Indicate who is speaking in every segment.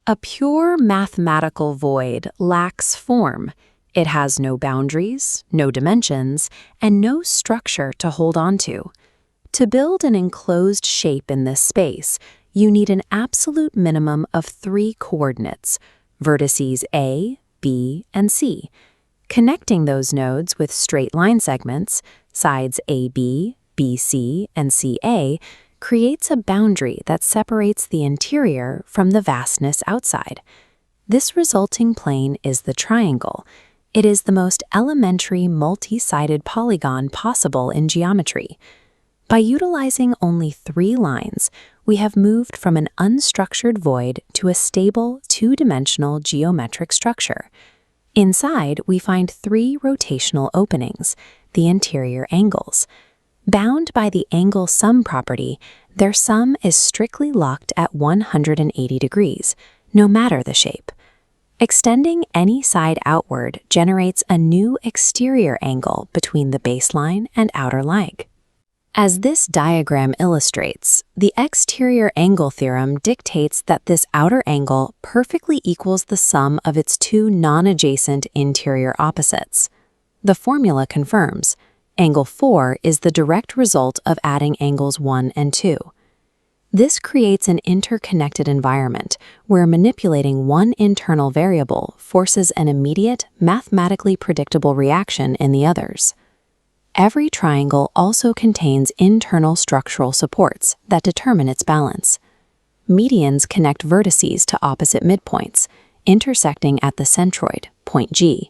Speaker 1: A pure mathematical void lacks form. It has no boundaries, no dimensions, and no structure to hold onto. To build an enclosed shape in this space, you need an absolute minimum of 3 coordinates, vertices A, B, and C. Connecting those nodes with straight line segments, sides AB, BC, and CA, creates a boundary that separates the interior from the vastness outside. This resulting plane is the triangle. It is the most elementary multi-sided polygon possible in geometry. By utilizing only 3 lines, we have moved from an unstructured void to a stable, 2-dimensional geometric structure. Inside, we find 3 rotational openings, the interior angles. Bound by the angle sum property, their sum is strictly locked at 180 degrees, no matter the shape. Extending any side outward generates a new exterior angle between the baseline and outer leg. As this diagram illustrates, the exterior angle theorem dictates that this outer angle perfectly equals the sum of its 2 non-adjacent interior opposites. The formula confirms angle 4 is the direct result of adding angles 1 and 2. This creates an interconnected environment where manipulating one internal variable forces an immediate, mathematically predictable reaction in the others. Every triangle also contains internal structural supports that determine its balance. Medians connect vertices to opposite midpoints, intersecting at the centroid, point G.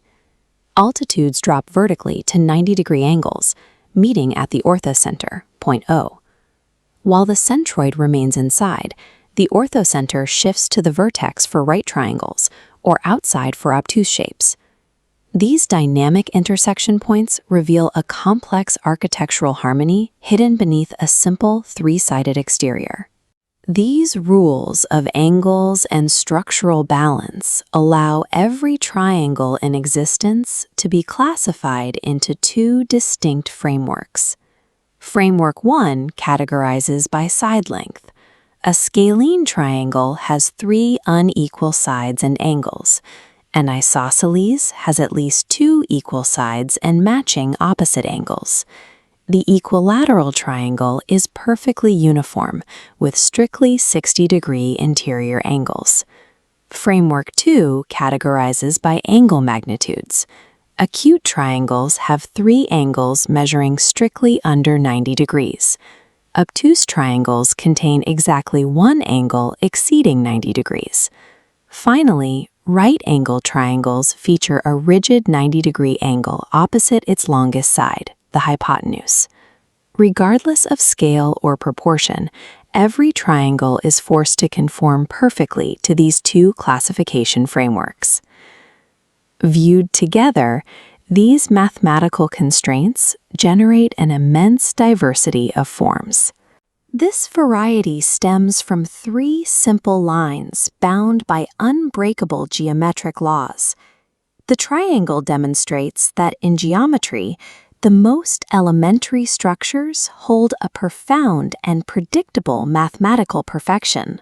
Speaker 1: Altitudes drop vertically to 90-degree angles, meeting at the orthocenter, point O. While the centroid remains inside, the orthocenter shifts to the vertex for right triangles, or outside for obtuse shapes. These dynamic intersection points reveal a complex architectural harmony hidden beneath a simple 3-sided exterior. These rules of angles and structural balance allow every triangle in existence to be classified into 2 distinct frameworks. Framework 1 categorizes by side length. A scalene triangle has 3 unequal sides and angles. An isosceles has at least 2 equal sides and matching opposite angles. The equilateral triangle is perfectly uniform, with strictly 60-degree interior angles. Framework 2 categorizes by angle magnitudes. Acute triangles have 3 angles measuring strictly under 90 degrees. Obtuse triangles contain exactly 1 angle exceeding 90 degrees. Finally, right-angle triangles feature a rigid 90-degree angle opposite its longest side, the hypotenuse. Regardless of scale or proportion, every triangle is forced to conform perfectly to these 2 classification frameworks. Viewed together, these mathematical constraints generate an immense diversity of forms. This variety stems from 3 simple lines bound by unbreakable geometric laws. The triangle demonstrates that in geometry, the most elementary structures hold a profound and predictable mathematical perfection.